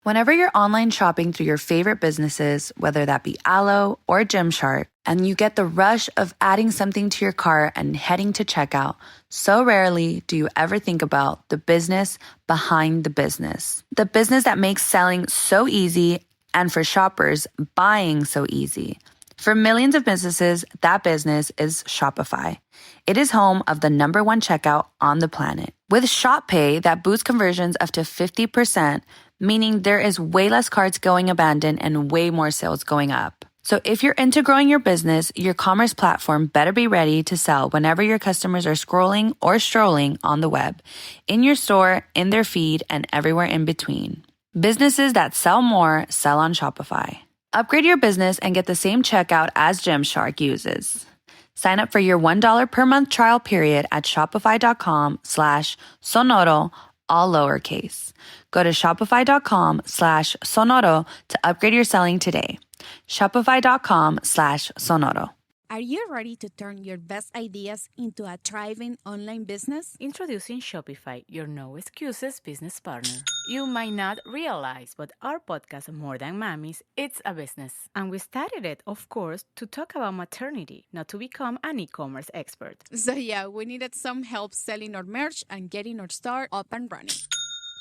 Whenever you're online shopping through your favorite businesses, whether that be Alo or Gymshark, and you get the rush of adding something to your cart and heading to checkout, so rarely do you ever think about the business behind the business. The business that makes selling so easy and for shoppers, buying so easy. For millions of businesses, that business is Shopify. It is home of the #1 checkout on the planet. With Shop Pay that boosts conversions up to 50%, meaning there is way less carts going abandoned and way more sales going up. So if you're into growing your business, your commerce platform better be ready to sell whenever your customers are scrolling or strolling on the web, in your store, in their feed, and everywhere in between. Businesses that sell more sell on Shopify. Upgrade your business and get the same checkout as Gymshark uses. Sign up for your $1 per month trial period at shopify.com/sonoro, all lowercase. Go to shopify.com/sonoro to upgrade your selling today. Shopify.com/sonoro. Are you ready to turn your best ideas into a thriving online business? Introducing Shopify, your no excuses business partner. You might not realize, but our podcast, More Than Mommies, it's a business. And we started it, of course, to talk about maternity, not to become an e-commerce expert. So yeah, we needed some help selling our merch and getting our store up and running.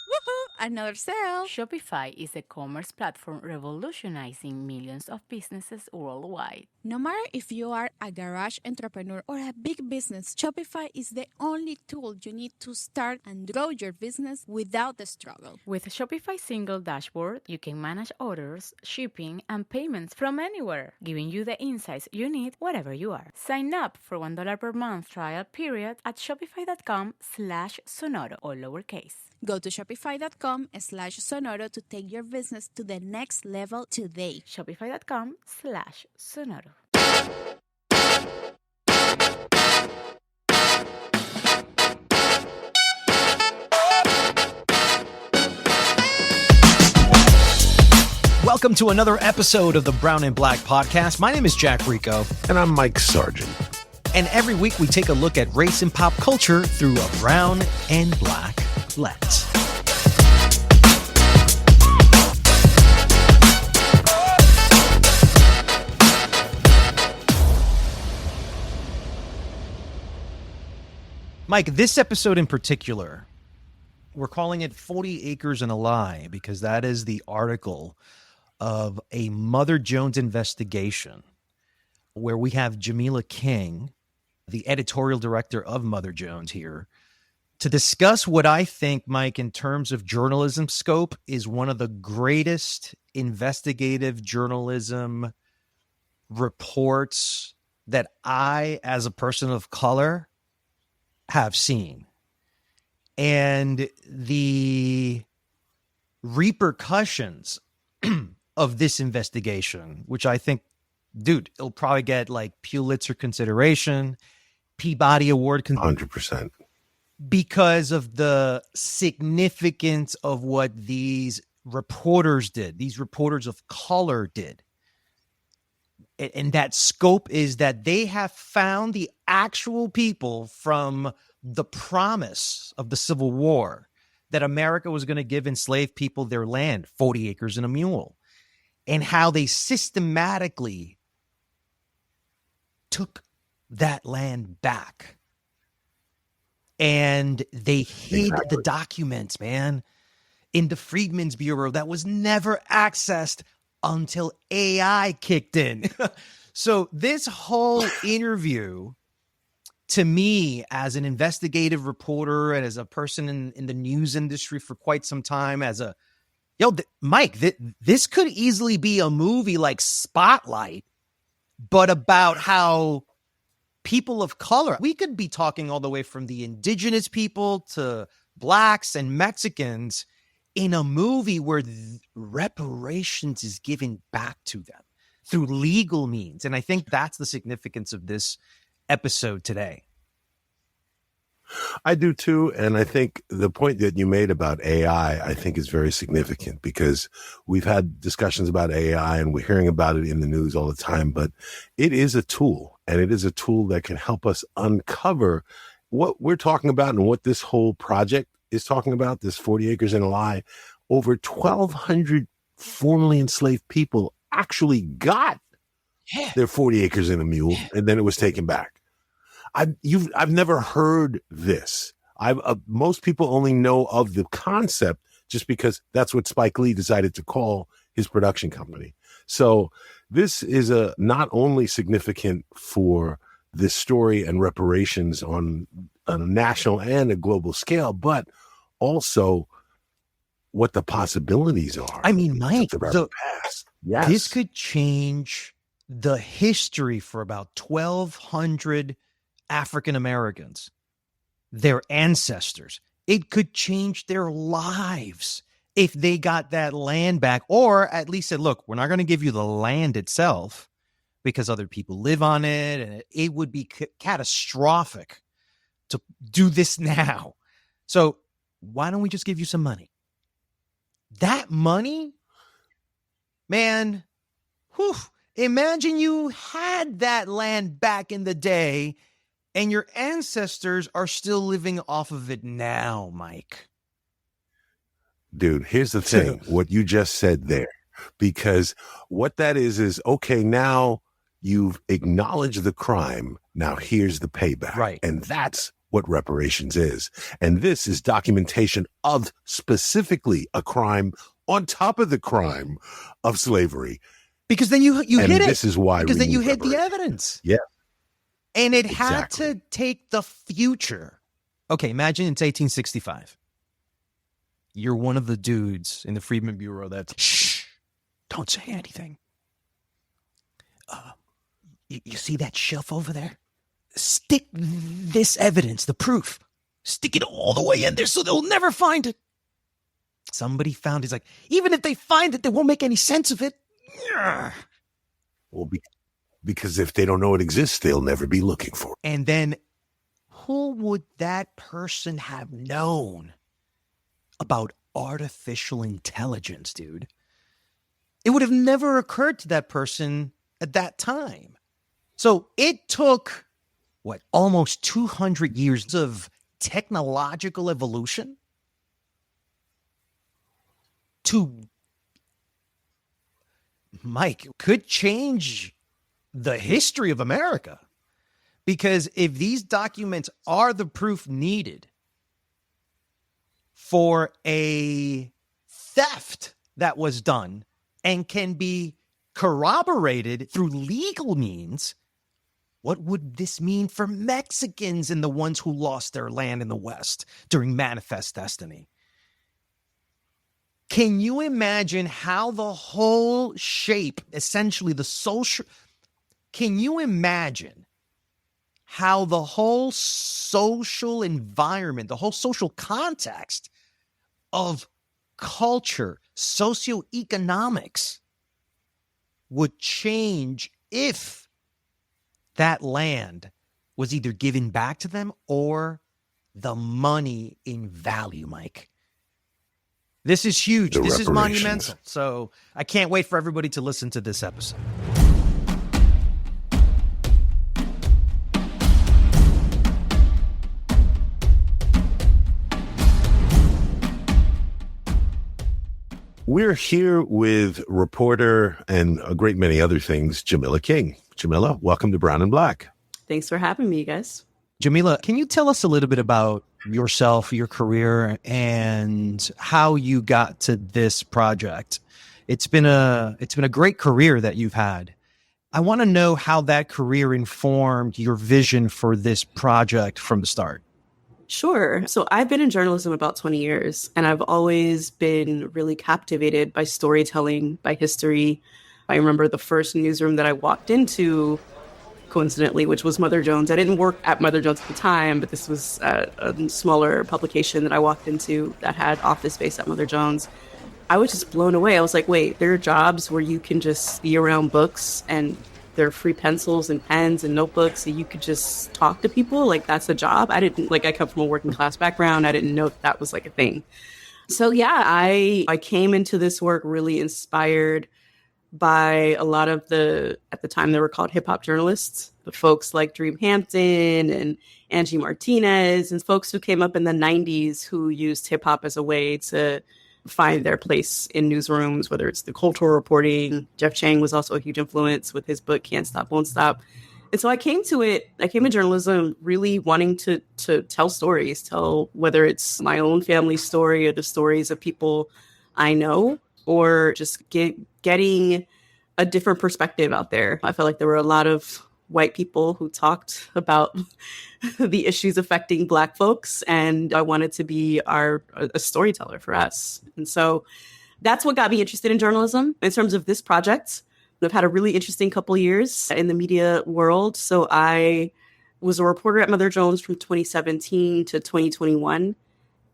Woohoo! Another sale! Shopify is a commerce platform revolutionizing millions of businesses worldwide. No matter if you are a garage entrepreneur or a big business, Shopify is the only tool you need to start and grow your business without the struggle. With Shopify's single dashboard, you can manage orders, shipping, and payments from anywhere, giving you the insights you need wherever you are. Sign up for $1 per month trial period at shopify.com/sonoro, all lowercase. Go to shopify.com/sonoro to take your business to the next level today. Shopify.com/sonoro. Welcome to another episode of the Brown and Black Podcast. My name is Jack Rico. And I'm Mike Sargent. And every week we take a look at race and pop culture through a brown and black lens. Mike, this episode in particular, we're calling it 40 Acres and a Lie because that is the article of a Mother Jones investigation where we have Jamilah King, the editorial director of Mother Jones, here to discuss what I think, Mike, in terms of journalism scope, is one of the greatest investigative journalism reports that I, as a person of color, have seen. And the repercussions of this investigation, which I think, dude, it'll probably get like Pulitzer consideration, Peabody Award 100%. Because of the significance of what these reporters did, these reporters of color did. And that scope is that they have found the actual people from the promise of the Civil War that America was going to give enslaved people their land, 40 acres and a mule, and how they systematically took that land back. And they hid the documents, man, in the Freedman's Bureau that was never accessed until AI kicked in. So this whole interview, to me, as an investigative reporter and as a person in the news industry for quite some time, Mike, this could easily be a movie like Spotlight, but about how people of color, we could be talking all the way from the indigenous people to blacks and Mexicans in a movie where reparations is given back to them through legal means. And I think that's the significance of this episode today. I do too. And I think the point that you made about AI, I think is very significant because we've had discussions about AI and we're hearing about it in the news all the time, but it is a tool, and it is a tool that can help us uncover what we're talking about and what this whole project is talking about, this 40 Acres and a Lie. over 1,200 formerly enslaved people actually got their 40 acres and a mule, and then it was taken back. I've never heard this. Most people only know of the concept just because that's what Spike Lee decided to call his production company. So this is not only significant for this story and reparations on a national and a global scale, but also what the possibilities are. I mean, Mike, so yes. This could change the history for about 1,200 African Americans, their ancestors. It could change their lives if they got that land back, or at least said, look, we're not going to give you the land itself because other people live on it, and it would be catastrophic to do this now. So why don't we just give you some money? That money, man, imagine you had that land back in the day and your ancestors are still living off of it now, Mike. Dude, here's the thing, what you just said there, because what that is, okay, now you've acknowledged the crime. Now here's the payback. Right. And that's what reparations is. And this is documentation of specifically a crime on top of the crime of slavery. Because then you hit it. This is why. Because then you hit the evidence. Yeah. And it had to take the future. Okay, imagine it's 1865. You're one of the dudes in the Freedman Bureau that's, shh, don't say anything. You see that shelf over there? Stick this evidence, the proof. Stick it all the way in there so they'll never find it. Somebody found it. He's like, even if they find it, they won't make any sense of it. Well, because if they don't know it exists, they'll never be looking for it. And then who would that person have known about artificial intelligence, dude? It would have never occurred to that person at that time. So it took, almost 200 years of technological evolution to, Mike, could change the history of America. Because if these documents are the proof needed for a theft that was done and can be corroborated through legal means, what would this mean for Mexicans and the ones who lost their land in the West during Manifest Destiny? Can you imagine how the whole shape, essentially the social, can you imagine how the whole social environment, the whole social context of culture, socioeconomics would change if that land was either given back to them or the money in value, Mike? This is huge. This is monumental. So I can't wait for everybody to listen to this episode. We're here with reporter and a great many other things, Jamila King. Jamilah, welcome to Brown and Black. Thanks for having me, guys. Jamilah, can you tell us a little bit about yourself, your career, and how you got to this project? It's been a great career that you've had. I want to know how that career informed your vision for this project from the start. Sure. So I've been in journalism about 20 years, and I've always been really captivated by storytelling, by history. I remember the first newsroom that I walked into, coincidentally, which was Mother Jones. I didn't work at Mother Jones at the time, but this was a smaller publication that I walked into that had office space at Mother Jones. I was just blown away. I was like, wait, there are jobs where you can just be around books and there are free pencils and pens and notebooks and you could just talk to people. Like, that's a job. I come from a working class background. I didn't know that was like a thing. So yeah, I came into this work really inspired by a lot of at the time they were called hip hop journalists, the folks like Dream Hampton and Angie Martinez and folks who came up in the 90s who used hip hop as a way to find their place in newsrooms, whether it's the cultural reporting. Jeff Chang was also a huge influence with his book, Can't Stop, Won't Stop. And so I came to journalism really wanting to tell stories, whether it's my own family story or the stories of people I know, or just getting a different perspective out there. I felt like there were a lot of white people who talked about the issues affecting Black folks, and I wanted to be a storyteller for us. And so that's what got me interested in journalism. In terms of this project, I've had a really interesting couple years in the media world. So I was a reporter at Mother Jones from 2017 to 2021.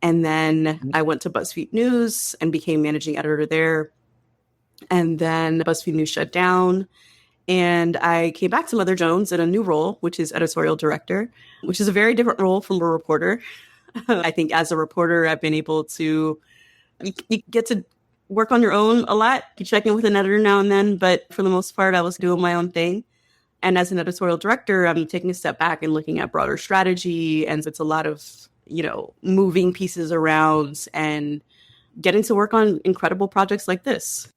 And then I went to BuzzFeed News and became managing editor there. And then BuzzFeed News shut down. And I came back to Mother Jones in a new role, which is editorial director, which is a very different role from a reporter. I think as a reporter, I've been able to, you get to work on your own a lot. You check in with an editor now and then, but for the most part, I was doing my own thing. And as an editorial director, I'm taking a step back and looking at broader strategy. And it's a lot of, moving pieces around and getting to work on incredible projects like this.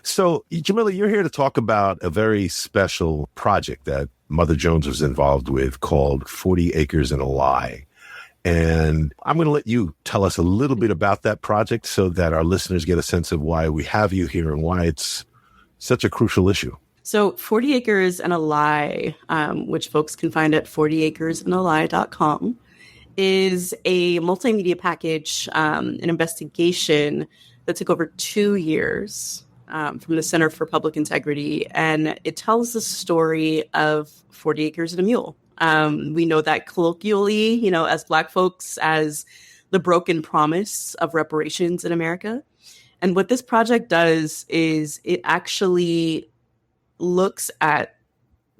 So, Jamilah, you're here to talk about a very special project that Mother Jones was involved with called 40 Acres and a Lie. And I'm going to let you tell us a little bit about that project so that our listeners get a sense of why we have you here and why it's such a crucial issue. So 40 Acres and a Lie, which folks can find at 40acresandalie.com, is a multimedia package, an investigation that took over 2 years from the Center for Public Integrity. And it tells the story of 40 Acres and a Mule. We know that colloquially, as Black folks, as the broken promise of reparations in America. And what this project does is it actually looks at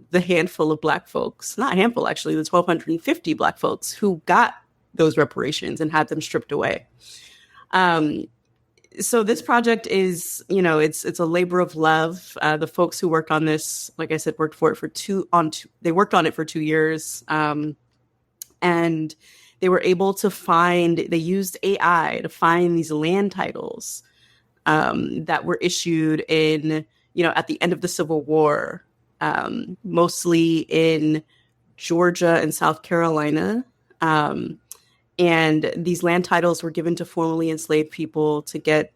the handful of Black folks, not a handful, actually, the 1,250 Black folks who got those reparations and had them stripped away. So this project is, it's a labor of love. The folks who worked on this, like I said, worked on it for 2 years. And they were able to they used AI to find these land titles that were issued in, at the end of the Civil War, mostly in Georgia and South Carolina. And these land titles were given to formerly enslaved people to get,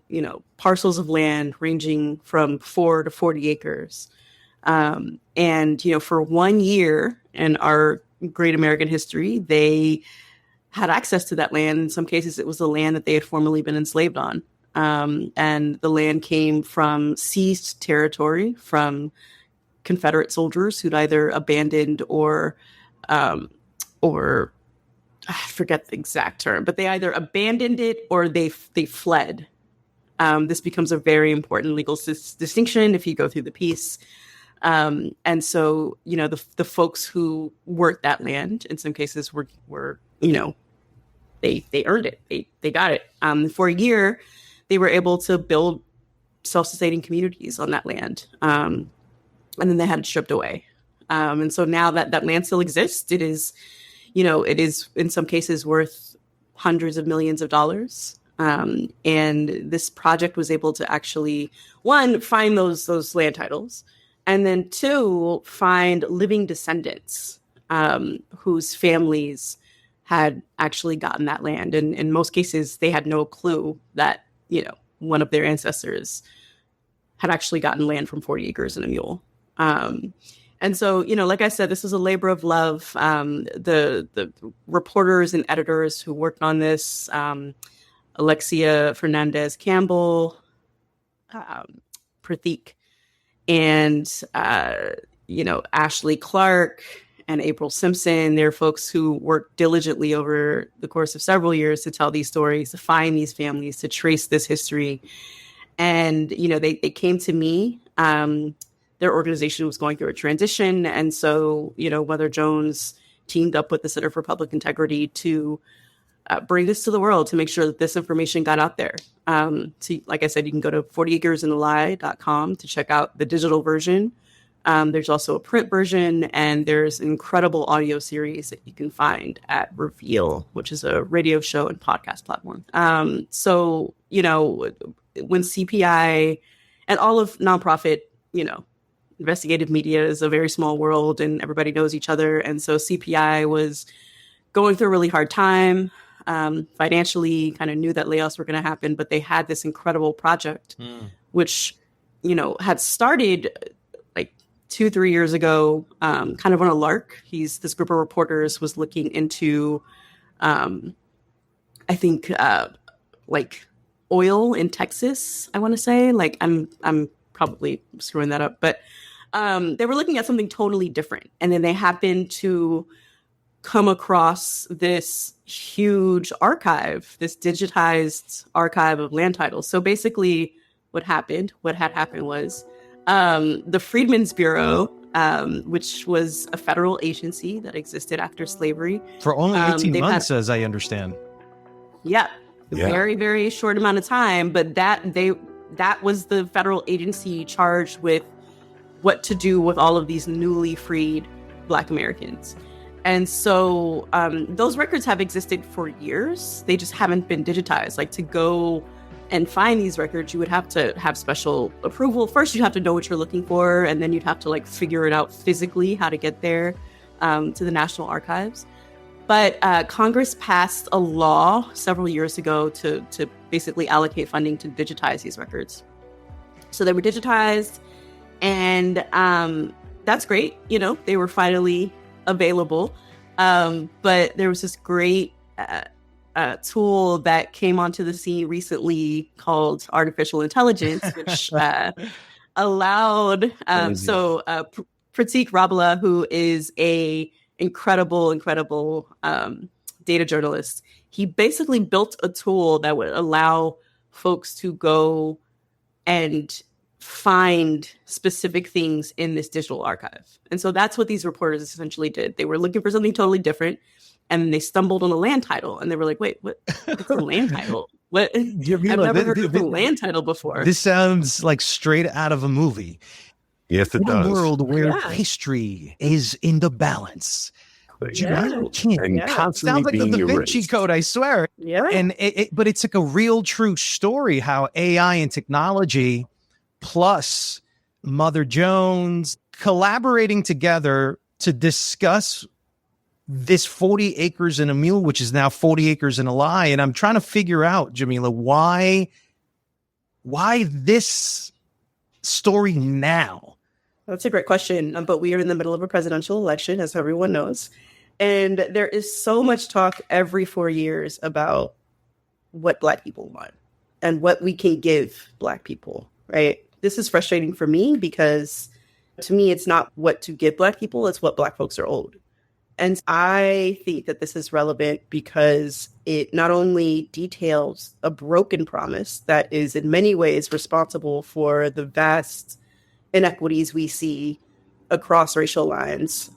parcels of land ranging from 4 to 40 acres. And, for 1 year in our great American history, they had access to that land. In some cases, it was the land that they had formerly been enslaved on. And the land came from seized territory from Confederate soldiers who'd either abandoned or I forget the exact term, but they either abandoned it or they fled. This becomes a very important legal distinction if you go through the piece. And so, the folks who worked that land, in some cases were they earned it. They got it. For a year, they were able to build self-sustaining communities on that land. And then they had it stripped away. And so now that land still exists, it is in some cases worth hundreds of millions of dollars. And this project was able to actually, one, find those land titles, and then two, find living descendants whose families had actually gotten that land. And in most cases, they had no clue that, one of their ancestors had actually gotten land from 40 Acres and a Mule. And so, like I said, this is a labor of love. The reporters and editors who worked on this, Alexia Fernandez Campbell, Pratik, and, Ashley Clark and April Simpson, they're folks who worked diligently over the course of several years to tell these stories, to find these families, to trace this history. And, they came to me. Their organization was going through a transition. And so, Mother Jones teamed up with the Center for Public Integrity to bring this to the world, to make sure that this information got out there. So, like I said, you can go to 40acresandalie.com to check out the digital version. There's also a print version, and there's an incredible audio series that you can find at Reveal, which is a radio show and podcast platform. So, you know, when CPI and all of nonprofit, you know, investigative media is a very small world and everybody knows each other. And so CPI was going through a really hard time financially, kind of knew that layoffs were going to happen, but they had this incredible project, which, you know, had started 2-3 years ago, kind of on a lark. This group of reporters was looking into, I think, like oil in Texas, I want to say. Like, I'm probably screwing that up, but they were looking at something totally different. And then they happened to come across this huge archive, this digitized archive of land titles. So basically what had happened was the Freedmen's Bureau, which was a federal agency that existed after slavery. For only 18 months, as I understand. Yeah. Very, very short amount of time. But that was the federal agency charged with what to do with all of these newly freed Black Americans. And so those records have existed for years. They just haven't been digitized. Like, to go and find these records, you would have to have special approval. First, you'd have to know what you're looking for, and then you'd have to figure it out physically how to get there to the National Archives. But Congress passed a law several years ago to basically allocate funding to digitize these records. So they were digitized, and that's great. You know, they were finally available. But there was this great tool that came onto the scene recently called artificial intelligence, which allowed Pratik Rabala, who is a incredible data journalist, he basically built a tool that would allow folks to go and find specific things in this digital archive. And so that's what these reporters essentially did. They were looking for something totally different, and they stumbled on a land title, and they were like, wait, what's a land title? What? Jamila, I've never heard of a land title before. This sounds like straight out of a movie. Yes, it does. A world where history is in the balance. Jamilah King. And constantly Sounds like the being Da Vinci erased. Code, I swear. Yeah. And but it's like a real true story how AI and technology plus Mother Jones collaborating together to discuss this 40 acres and a mule, which is now 40 acres and a lie. And I'm trying to figure out, Jamilah, why this story now? That's a great question. But we are in the middle of a presidential election, as everyone knows. And there is so much talk every 4 years about what Black people want and what we can give Black people, right? This is frustrating for me because to me, it's not what to give Black people, it's what Black folks are owed. And I think that this is relevant because it not only details a broken promise that is in many ways responsible for the vast inequities we see across racial lines.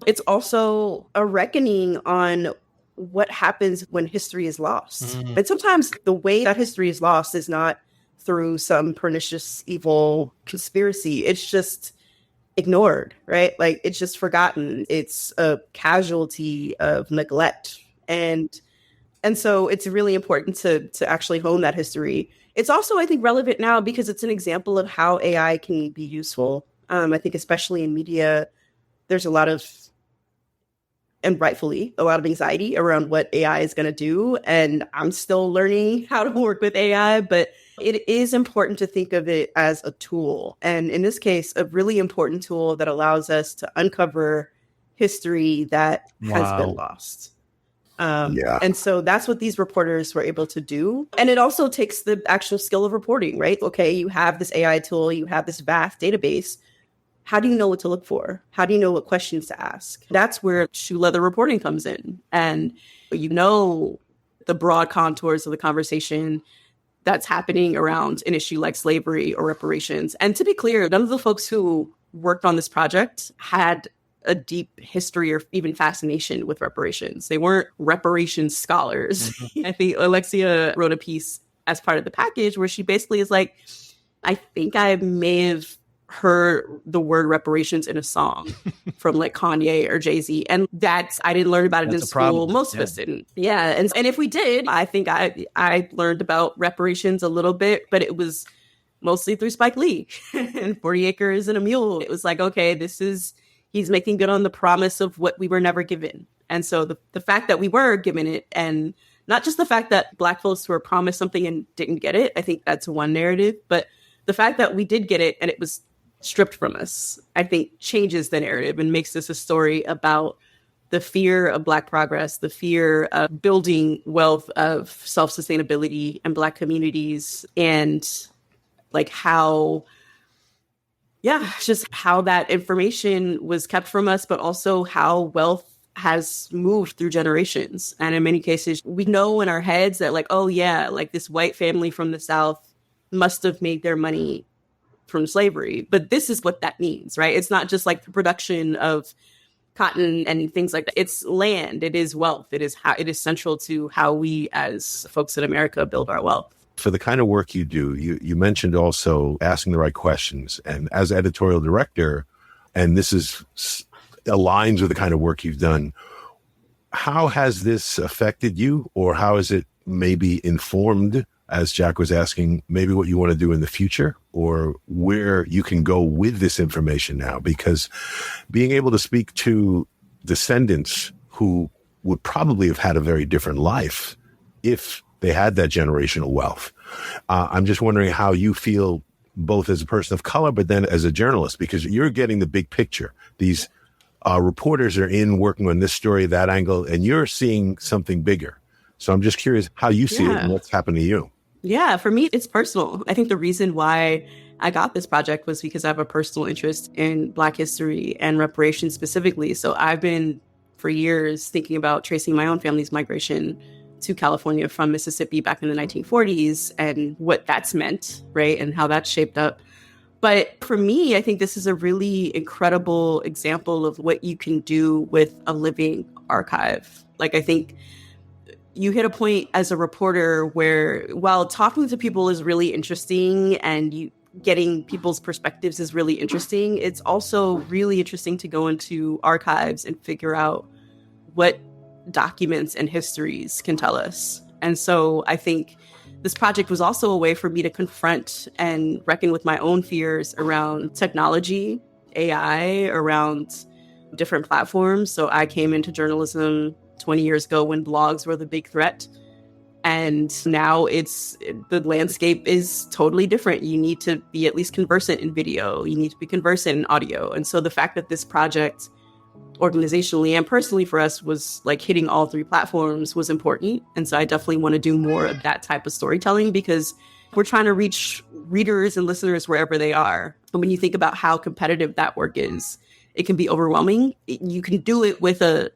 It's also a reckoning on what happens when history is lost. And sometimes the way that history is lost is not through some pernicious, evil conspiracy. It's just ignored, right? Like, it's just forgotten. It's a casualty of neglect. And so it's really important to actually hone that history. It's also, I think, relevant now because it's an example of how AI can be useful. I think especially in media, there's a lot of, and rightfully, a lot of anxiety around what AI is going to do. And I'm still learning how to work with AI, but it is important to think of it as a tool. And in this case, a really important tool that allows us to uncover history that has been lost. And so that's what these reporters were able to do. And it also takes the actual skill of reporting, right? Okay, you have this AI tool, you have this vast database. How do you know what to look for? How do you know what questions to ask? That's where shoe leather reporting comes in. And you know the broad contours of the conversation that's happening around an issue like slavery or reparations. And to be clear, none of the folks who worked on this project had a deep history or even fascination with reparations. They weren't reparations scholars. I think Alexia wrote a piece as part of the package where she basically is like, I think I may have heard the word reparations in a song from like Kanye or Jay-Z. And I didn't learn about it in school. Most of us didn't. Yeah. And if we did, I think I learned about reparations a little bit, but it was mostly through Spike Lee and 40 Acres and a Mule. It was like, okay, he's making good on the promise of what we were never given. And so the fact that we were given it, and not just the fact that Black folks were promised something and didn't get it, I think that's one narrative, but the fact that we did get it and it was stripped from us, I think changes the narrative and makes this a story about the fear of Black progress, the fear of building wealth, of self-sustainability in Black communities, and like just how that information was kept from us, but also how wealth has moved through generations. And in many cases, we know in our heads that like, oh yeah, like this white family from the South must have made their money from slavery. But this is what that means, right? It's not just like the production of cotton and things like that. It's land. It is wealth. It is central to how we as folks in America build our wealth. For the kind of work you do, you mentioned also asking the right questions. And as editorial director, and this aligns with the kind of work you've done, how has this affected you, or how has it maybe informed, as Jack was asking, maybe what you want to do in the future, or where you can go with this information now? Because being able to speak to descendants who would probably have had a very different life if they had that generational wealth. I'm just wondering how you feel, both as a person of color, but then as a journalist, because you're getting the big picture. These reporters are working on this story, that angle, and you're seeing something bigger. So I'm just curious how you see it and what's happened to you. Yeah, for me, it's personal. I think the reason why I got this project was because I have a personal interest in Black history and reparations specifically. So I've been for years thinking about tracing my own family's migration to California from Mississippi back in the 1940s and what that's meant, right? And how that's shaped up. But for me, I think this is a really incredible example of what you can do with a living archive. Like, I think you hit a point as a reporter where while talking to people is really interesting and getting people's perspectives is really interesting, it's also really interesting to go into archives and figure out what documents and histories can tell us. And so I think this project was also a way for me to confront and reckon with my own fears around technology, AI, around different platforms. So I came into journalism 20 years ago when blogs were the big threat. And now the landscape is totally different. You need to be at least conversant in video. You need to be conversant in audio. And so the fact that this project organizationally and personally for us was like hitting all three platforms was important. And so I definitely want to do more of that type of storytelling because we're trying to reach readers and listeners wherever they are. And when you think about how competitive that work is, it can be overwhelming. You can do it with a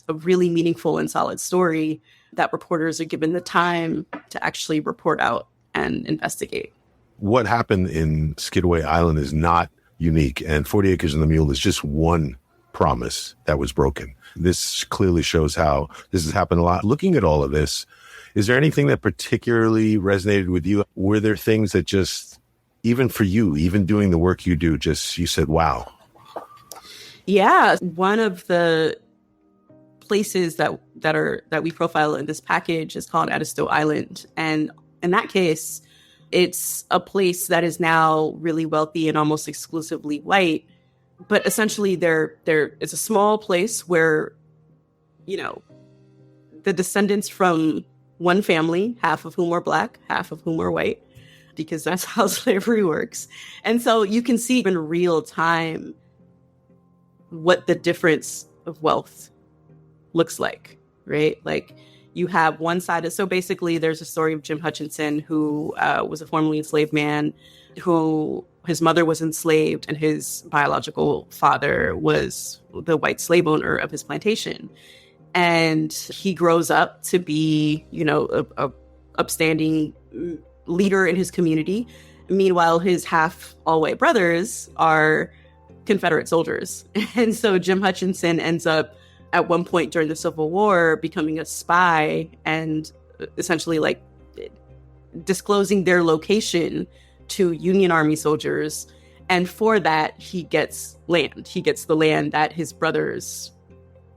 really meaningful and solid story that reporters are given the time to actually report out and investigate. What happened in Skidaway Island is not unique, and 40 Acres and the Mule is just one promise that was broken. This clearly shows how this has happened a lot. Looking at all of this, is there anything that particularly resonated with you? Were there things that just, even for you, even doing the work you do, just you said, wow? Yeah, one of the places that we profile in this package is called Edisto Island. And in that case, it's a place that is now really wealthy and almost exclusively white. But essentially, it's a small place where, the descendants from one family, half of whom are Black, half of whom are white, because that's how slavery works. And so you can see in real time what the difference of wealth looks like, right? Like you have one side. So basically, there's a story of Jim Hutchinson, who was a formerly enslaved man, who his mother was enslaved and his biological father was the white slave owner of his plantation. And he grows up to be, a upstanding leader in his community. Meanwhile, his half all white brothers are Confederate soldiers. And so Jim Hutchinson ends up at one point during the Civil War becoming a spy and essentially like disclosing their location to Union Army soldiers And for that, he gets land. He gets the land that his brothers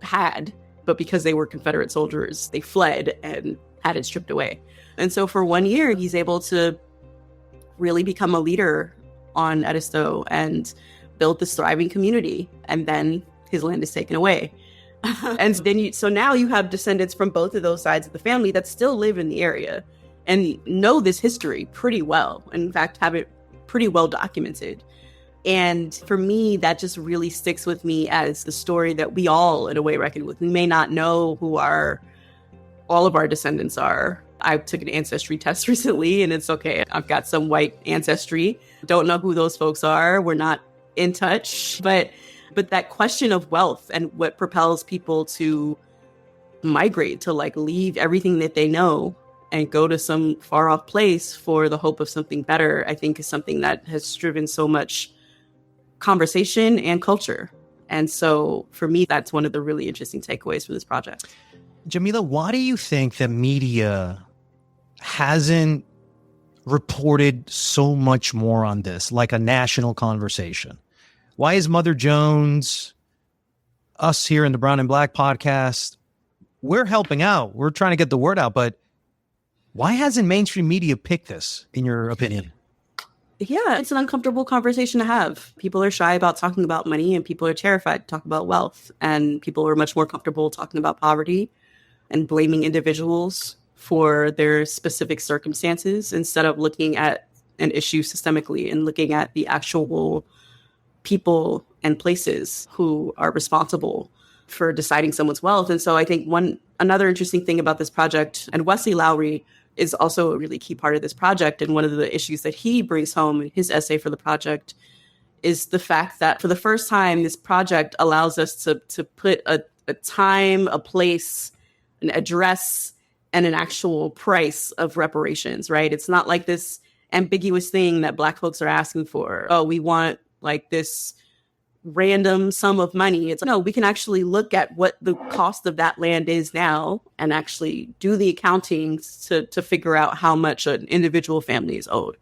had, but because they were Confederate soldiers, they fled and had it stripped away. And so for 1 year, he's able to really become a leader on Edisto and build this thriving community. And then his land is taken away. And then so now you have descendants from both of those sides of the family that still live in the area and know this history pretty well. And in fact, have it pretty well documented. And for me, that just really sticks with me as the story that we all, in a way, reckon with. We may not know who all of our descendants are. I took an ancestry test recently, and it's okay. I've got some white ancestry. Don't know who those folks are. We're not in touch. But that question of wealth and what propels people to migrate, to like leave everything that they know and go to some far off place for the hope of something better, I think is something that has driven so much conversation and culture. And so for me, that's one of the really interesting takeaways from this project. Jamilah, why do you think that media hasn't reported so much more on this, like a national conversation? Why is Mother Jones, us here in the Brown and Black podcast, we're helping out. We're trying to get the word out, but why hasn't mainstream media picked this, in your opinion? Yeah, it's an uncomfortable conversation to have. People are shy about talking about money, and people are terrified to talk about wealth. And people are much more comfortable talking about poverty and blaming individuals for their specific circumstances instead of looking at an issue systemically and looking at the actual people and places who are responsible for deciding someone's wealth. And so I think another interesting thing about this project, and Wesley Lowery is also a really key part of this project, and one of the issues that he brings home in his essay for the project is the fact that for the first time, this project allows us to put a time, a place, an address, and an actual price of reparations, right? It's not like this ambiguous thing that Black folks are asking for. Oh, we want like this random sum of money. It's no, we can actually look at what the cost of that land is now and actually do the accounting to figure out how much an individual family is owed.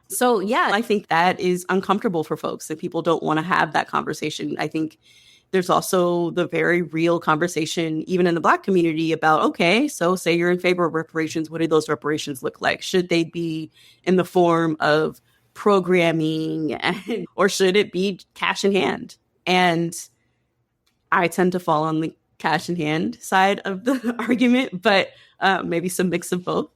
So yeah, I think that is uncomfortable for folks, that people don't want to have that conversation. I think there's also the very real conversation, even in the Black community, about, okay, so say you're in favor of reparations, what do those reparations look like? Should they be in the form of programming, or should it be cash in hand? And I tend to fall on the cash in hand side of the argument, but maybe some mix of both.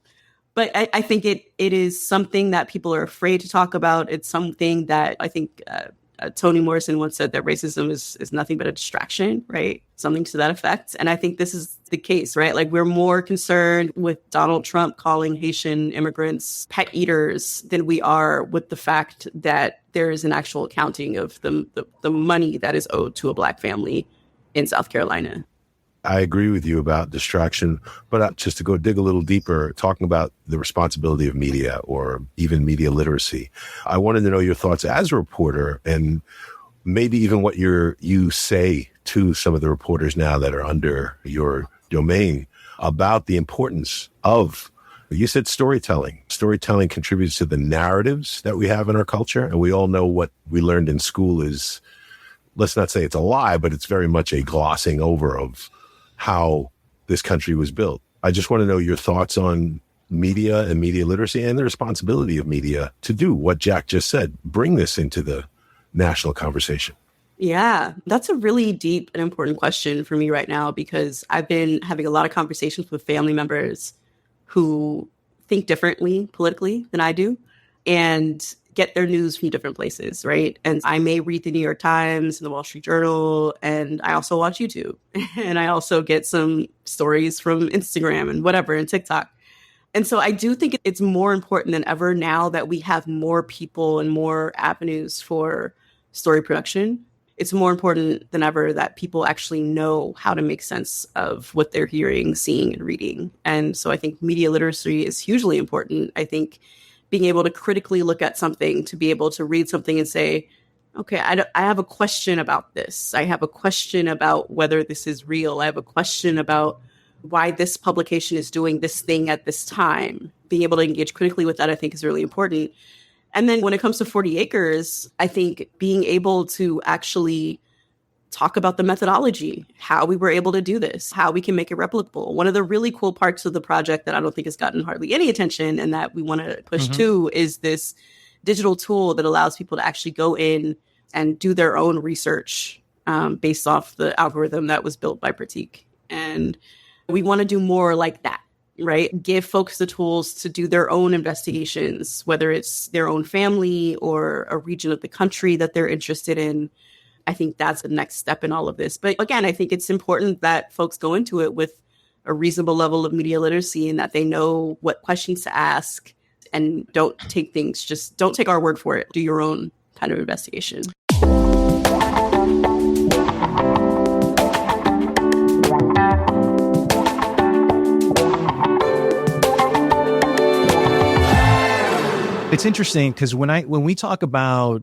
But I think it is something that people are afraid to talk about. It's something that I think Toni Morrison once said that racism is nothing but a distraction, right? Something to that effect. And I think this is the case, right? Like, we're more concerned with Donald Trump calling Haitian immigrants pet eaters than we are with the fact that there is an actual accounting of the money that is owed to a Black family in South Carolina. I agree with you about distraction, but just to go dig a little deeper, talking about the responsibility of media or even media literacy, I wanted to know your thoughts as a reporter, and maybe even what you say to some of the reporters now that are under your domain about the importance of, you said storytelling. Storytelling contributes to the narratives that we have in our culture, and we all know what we learned in school is, let's not say it's a lie, but it's very much a glossing over of how this country was built. I just want to know your thoughts on media and media literacy and the responsibility of media to do what Jack just said, bring this into the national conversation. Yeah, that's a really deep and important question for me right now, because I've been having a lot of conversations with family members who think differently politically than I do and get their news from different places, right? And I may read the New York Times and the Wall Street Journal, and I also watch YouTube. And I also get some stories from Instagram and whatever, and TikTok. And so I do think it's more important than ever now that we have more people and more avenues for story production. It's more important than ever that people actually know how to make sense of what they're hearing, seeing, and reading. And so I think media literacy is hugely important. I think being able to critically look at something, to be able to read something and say, okay, I have a question about this. I have a question about whether this is real. I have a question about why this publication is doing this thing at this time. Being able to engage critically with that, I think, is really important. And then when it comes to 40 acres, I think being able to actually talk about the methodology, how we were able to do this, how we can make it replicable. One of the really cool parts of the project that I don't think has gotten hardly any attention and that we want to push to is this digital tool that allows people to actually go in and do their own research based off the algorithm that was built by Pratik. And we want to do more like that, right? Give folks the tools to do their own investigations, whether it's their own family or a region of the country that they're interested in. I think that's the next step in all of this. But again, I think it's important that folks go into it with a reasonable level of media literacy and that they know what questions to ask and don't take our word for it. Do your own kind of investigation. It's interesting because when we talk about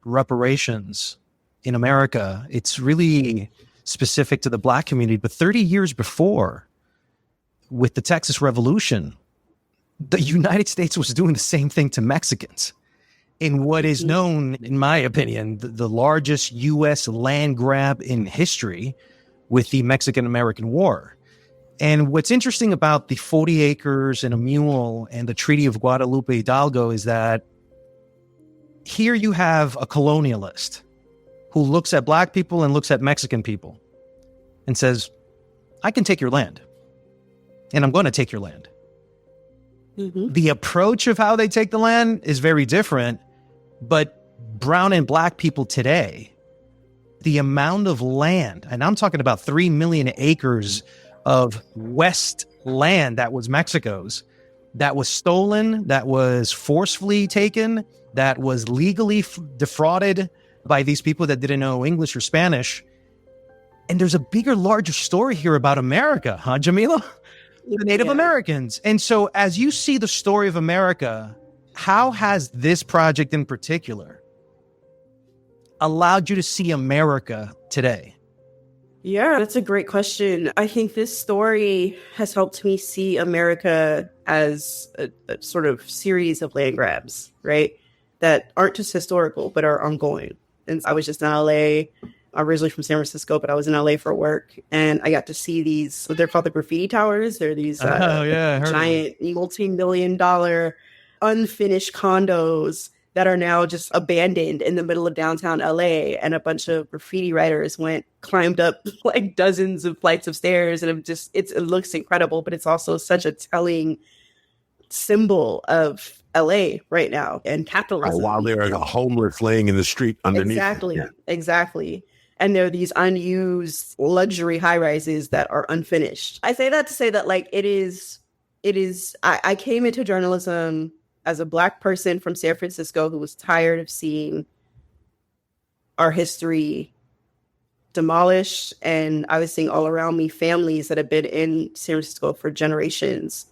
reparations in America, it's really specific to the Black community. But 30 years before, with the Texas Revolution, the United States was doing the same thing to Mexicans in what is known, in my opinion, the largest U.S. land grab in history with the Mexican-American War. And what's interesting about the 40 acres and a mule and the Treaty of Guadalupe Hidalgo is that here you have a colonialist who looks at Black people and looks at Mexican people and says, I can take your land, and I'm going to take your land. Mm-hmm. The approach of how they take the land is very different, but brown and Black people today, the amount of land, and I'm talking about 3 million acres of West land that was Mexico's, that was stolen, that was forcefully taken, that was legally defrauded by these people that didn't know English or Spanish. And there's a bigger, larger story here about America, huh, Jamilah? The Native Americans. And so as you see the story of America, how has this project in particular allowed you to see America today? Yeah, that's a great question. I think this story has helped me see America as a sort of series of land grabs, right? That aren't just historical, but are ongoing. And I was just in LA. I'm originally from San Francisco, but I was in LA for work. And I got to see these, they're called the graffiti towers. They're these giant multi-million-dollar unfinished condos that are now just abandoned in the middle of downtown LA. And a bunch of graffiti writers climbed up like dozens of flights of stairs. And it looks incredible, but it's also such a telling symbol of LA right now and capitalism. While there are homeless laying in the street underneath. Exactly. And there are these unused luxury high rises that are unfinished. I say that to say that I came into journalism as a Black person from San Francisco who was tired of seeing our history demolished. And I was seeing all around me families that had been in San Francisco for generations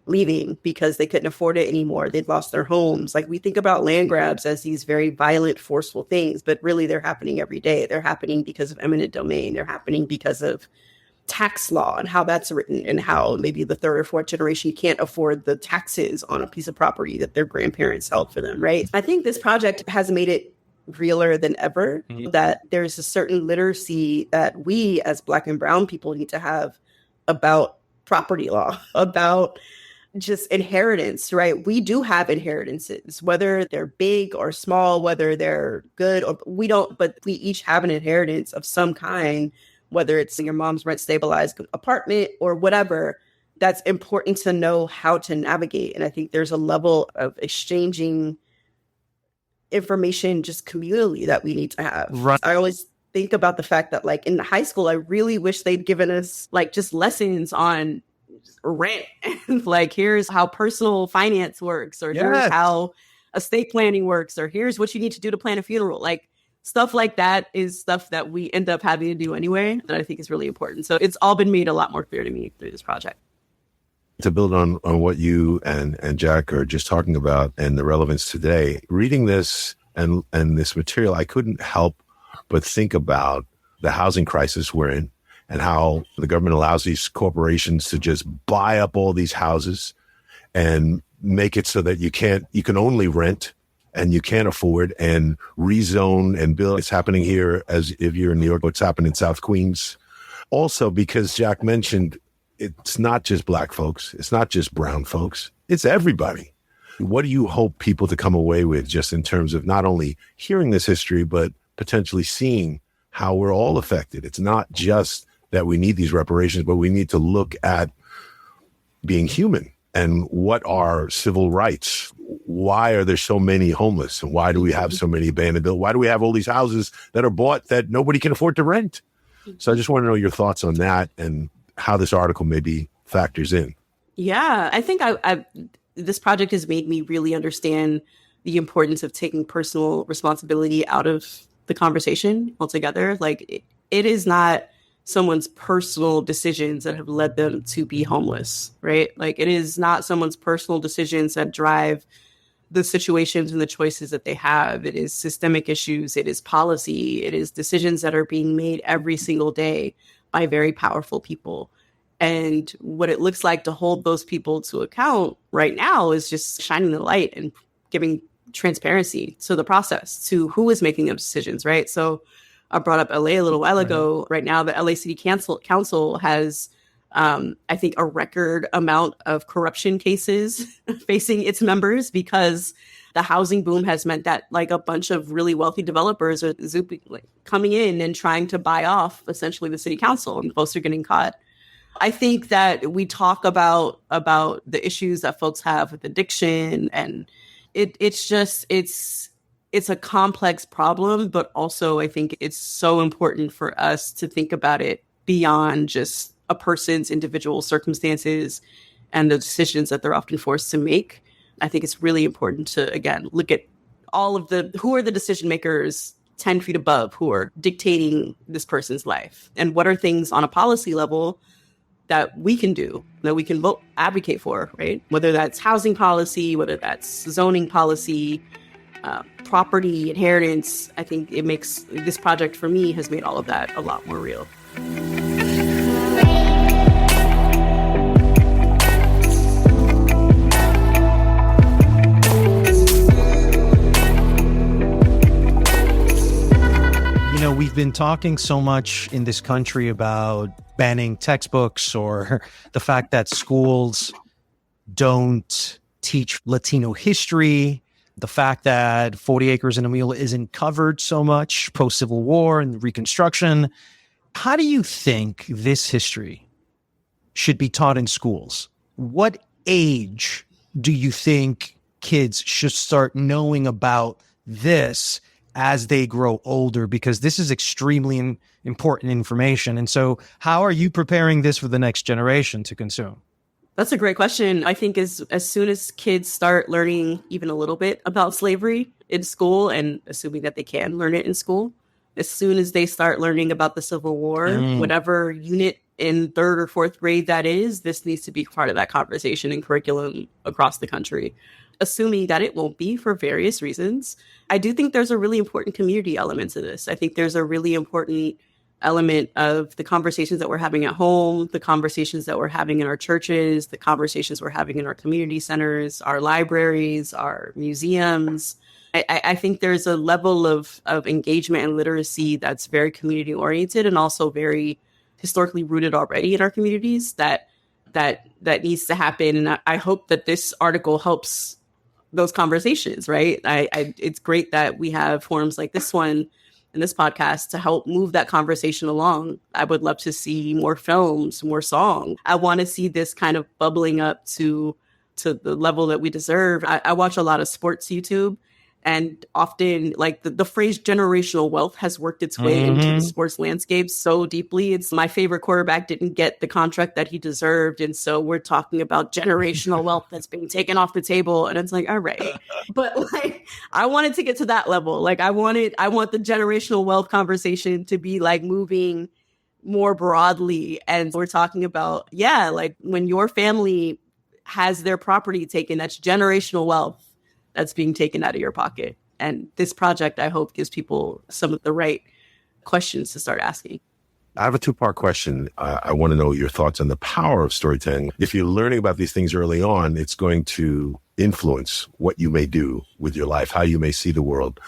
leaving because they couldn't afford it anymore. They'd lost their homes. Like, we think about land grabs as these very violent, forceful things, but really they're happening every day. They're happening because of eminent domain. They're happening because of tax law and how that's written and how maybe the third or fourth generation can't afford the taxes on a piece of property that their grandparents held for them, right? I think this project has made it realer than ever that there's a certain literacy that we as Black and brown people need to have about property law, about just inheritance, right? We do have inheritances, whether they're big or small, whether they're good or we don't, but we each have an inheritance of some kind, whether it's your mom's rent stabilized apartment or whatever. That's important to know how to navigate. And I think there's a level of exchanging information just communally that we need to have. Right. I always think about the fact that in high school, I really wish they'd given us just lessons on rent and here's how personal finance works, or here's how estate planning works, or here's what you need to do to plan a funeral. Stuff like that is stuff that we end up having to do anyway, that I think is really important. So it's all been made a lot more clear to me through this project. To build on what you and Jack are just talking about and the relevance today, reading this and this material, I couldn't help but think about the housing crisis we're in and how the government allows these corporations to just buy up all these houses and make it so that you can only rent and you can't afford, and rezone and build. It's happening here, as if you're in New York, what's happening in South Queens. Also, because Jack mentioned, it's not just Black folks. It's not just brown folks. It's everybody. What do you hope people to come away with, just in terms of not only hearing this history, but potentially seeing how we're all affected? It's not just that we need these reparations, but we need to look at being human and what are civil rights. Why are there so many homeless? And why do we have so many abandoned buildings? Why do we have all these houses that are bought that nobody can afford to rent? So I just want to know your thoughts on that and how this article maybe factors in. Yeah, I think this project has made me really understand the importance of taking personal responsibility out of the conversation altogether. Like, it is not someone's personal decisions that have led them to be homeless, right? Like, it is not someone's personal decisions that drive the situations and the choices that they have. It is systemic issues. It is policy. It is decisions that are being made every single day by very powerful people. And what it looks like to hold those people to account right now is just shining the light and giving transparency to the process, to who is making those decisions, right? So I brought up LA a little while ago. Right now, the LA City Council has, I think, a record amount of corruption cases facing its members, because the housing boom has meant that like a bunch of really wealthy developers are coming in and trying to buy off essentially the city council, and folks are getting caught. I think that we talk about the issues that folks have with addiction, and it's a complex problem, but also I think it's so important for us to think about it beyond just a person's individual circumstances and the decisions that they're often forced to make. I think it's really important to, again, look at all of who are the decision makers 10 feet above who are dictating this person's life, and what are things on a policy level that we can do, that we can advocate for, right? Whether that's housing policy, whether that's zoning policy, property, inheritance. I think it makes this project, for me, has made all of that a lot more real. You know, we've been talking so much in this country about banning textbooks, or the fact that schools don't teach Latino history, the fact that 40 Acres and a Mule isn't covered so much post-Civil War and Reconstruction. How do you think this history should be taught in schools? What age do you think kids should start knowing about this as they grow older? Because this is extremely important information. And so how are you preparing this for the next generation to consume? That's a great question. I think as soon as kids start learning even a little bit about slavery in school, and assuming that they can learn it in school, as soon as they start learning about the Civil War, whatever unit in 3rd or 4th grade that is, this needs to be part of that conversation and curriculum across the country. Assuming that it won't be for various reasons, I do think there's a really important community element to this. I think there's a really important element of the conversations that we're having at home, the conversations that we're having in our churches, the conversations we're having in our community centers, our libraries, our museums. I think there's a level of engagement and literacy that's very community oriented and also very historically rooted already in our communities that needs to happen. And I hope that this article helps those conversations, right? It's great that we have forums like this one and this podcast to help move that conversation along. I would love to see more films, more songs. I want to see this kind of bubbling up to the level that we deserve. I watch a lot of sports YouTube, and often like the phrase generational wealth has worked its way into the sports landscape so deeply. It's my favorite quarterback didn't get the contract that he deserved. And so we're talking about generational wealth that's being taken off the table. And it's like, all right. But like, I wanted to get to that level. Like I want the generational wealth conversation to be like moving more broadly. And we're talking about, like when your family has their property taken, that's generational wealth that's being taken out of your pocket. And this project, I hope, gives people some of the right questions to start asking. I have a two-part question. I want to know your thoughts on the power of storytelling. If you're learning about these things early on, it's going to influence what you may do with your life, how you may see the world.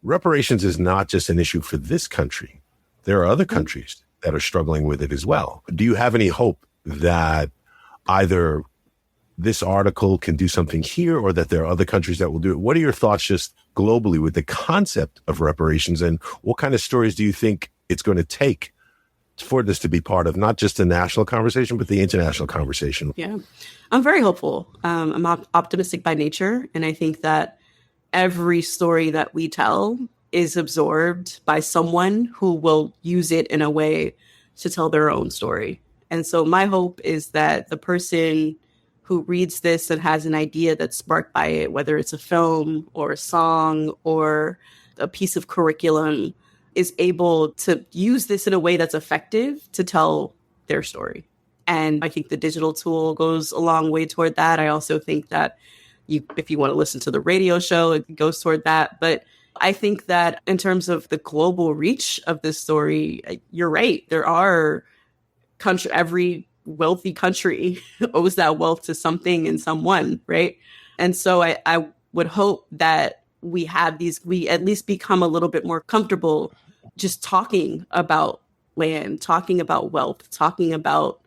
Reparations is not just an issue for this country. There are other countries that are struggling with it as well. Do you have any hope that either this article can do something here or that there are other countries that will do it? What are your thoughts just globally with the concept of reparations, and what kind of stories do you think it's going to take for this to be part of not just the national conversation, but the international conversation? Yeah, I'm very hopeful. I'm optimistic by nature. And I think that every story that we tell is absorbed by someone who will use it in a way to tell their own story. And so my hope is that the person who reads this and has an idea that's sparked by it, whether it's a film or a song or a piece of curriculum, is able to use this in a way that's effective to tell their story. And I think the digital tool goes a long way toward that. I also think that if you want to listen to the radio show, it goes toward that. But I think that in terms of the global reach of this story, you're right. There are every wealthy country owes that wealth to something and someone, right? And so I would hope that we at least become a little bit more comfortable just talking about land, talking about wealth, talking about,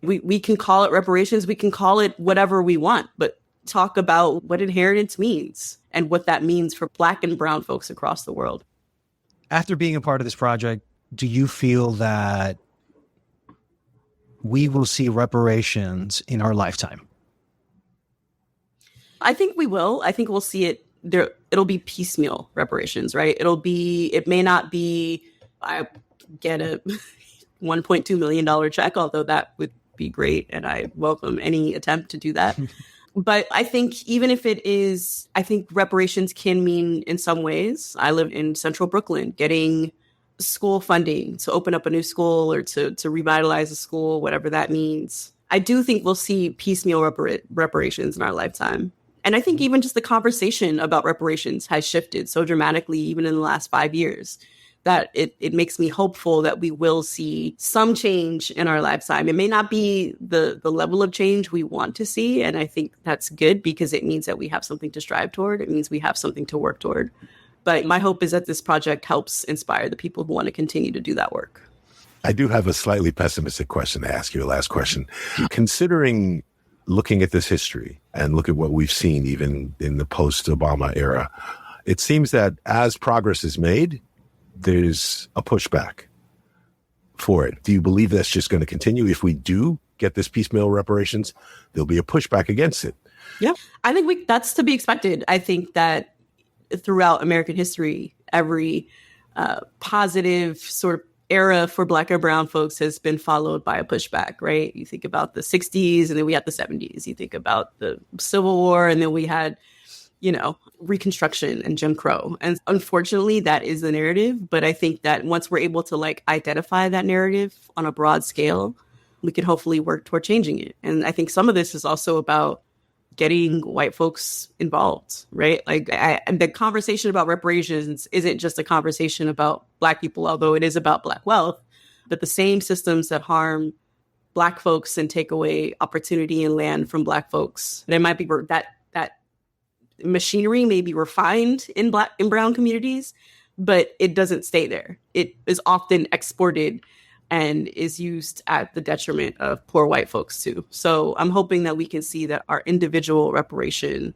we can call it reparations, we can call it whatever we want, but talk about what inheritance means and what that means for Black and brown folks across the world. After being a part of this project, do you feel that we will see reparations in our lifetime? I think we will. I think we'll see it there. It'll be piecemeal reparations, right? It may not be, I get a $1.2 million check, although that would be great. And I welcome any attempt to do that. But I think even if it is, I think reparations can mean in some ways. I live in central Brooklyn, getting school funding to open up a new school or to revitalize a school, whatever that means. I do think we'll see piecemeal reparations in our lifetime. And I think even just the conversation about reparations has shifted so dramatically, even in the last 5 years, that it makes me hopeful that we will see some change in our lifetime. It may not be the level of change we want to see. And I think that's good because it means that we have something to strive toward. It means we have something to work toward. But my hope is that this project helps inspire the people who want to continue to do that work. I do have a slightly pessimistic question to ask you, a last question. Considering looking at this history and look at what we've seen even in the post-Obama era, it seems that as progress is made, there's a pushback for it. Do you believe that's just going to continue? If we do get this piecemeal reparations, there'll be a pushback against it. Yeah, I think that's to be expected. I think that throughout American history, every positive sort of era for Black and brown folks has been followed by a pushback, right? You think about the 60s and then we had the 70s. You think about the Civil War and then we had, Reconstruction and Jim Crow. And unfortunately, that is the narrative. But I think that once we're able to identify that narrative on a broad scale, we can hopefully work toward changing it. And I think some of this is also about getting white folks involved, right? And the conversation about reparations isn't just a conversation about Black people, although it is about Black wealth, but the same systems that harm Black folks and take away opportunity and land from Black folks. And it might be that machinery may be refined in Black and brown communities, but it doesn't stay there. It is often exported and is used at the detriment of poor white folks too. So I'm hoping that we can see that our individual reparation,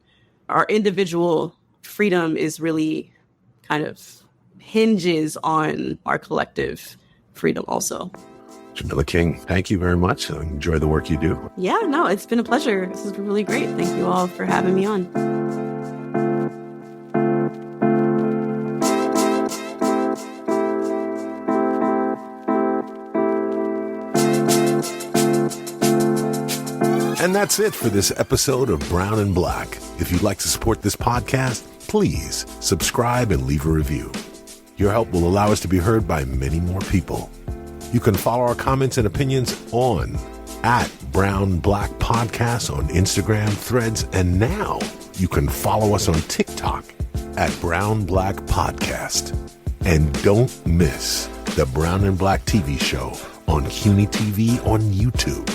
our individual freedom is really kind of hinges on our collective freedom also. Jamilah King, thank you very much. I enjoy the work you do. Yeah, no, it's been a pleasure. This has been really great. Thank you all for having me on. And that's it for this episode of Brown and Black. If you'd like to support this podcast, please subscribe and leave a review. Your help will allow us to be heard by many more people. You can follow our comments and opinions on @Brown Black Podcast on Instagram, Threads, and now you can follow us on TikTok @Brown Black Podcast. And don't miss the Brown and Black TV show on CUNY TV on YouTube.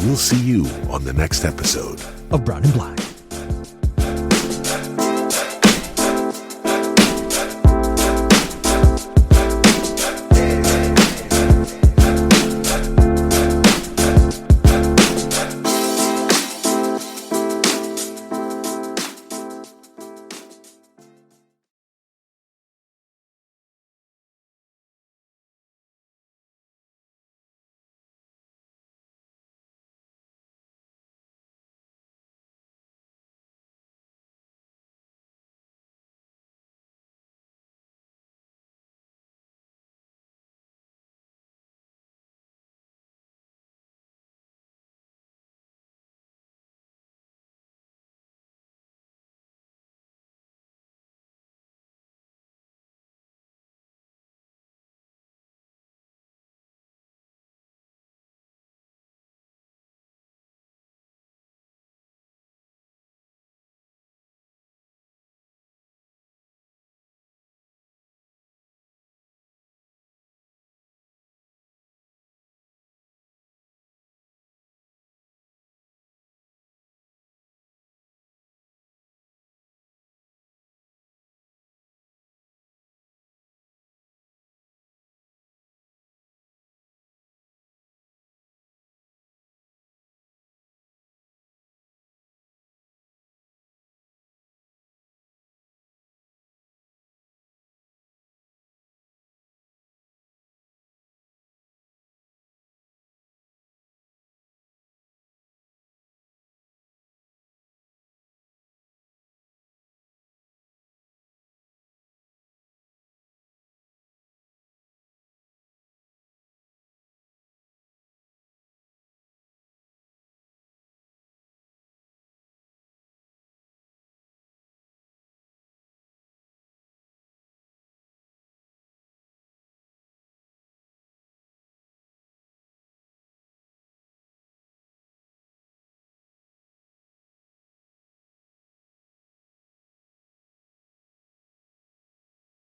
We'll see you on the next episode of Brown and Black.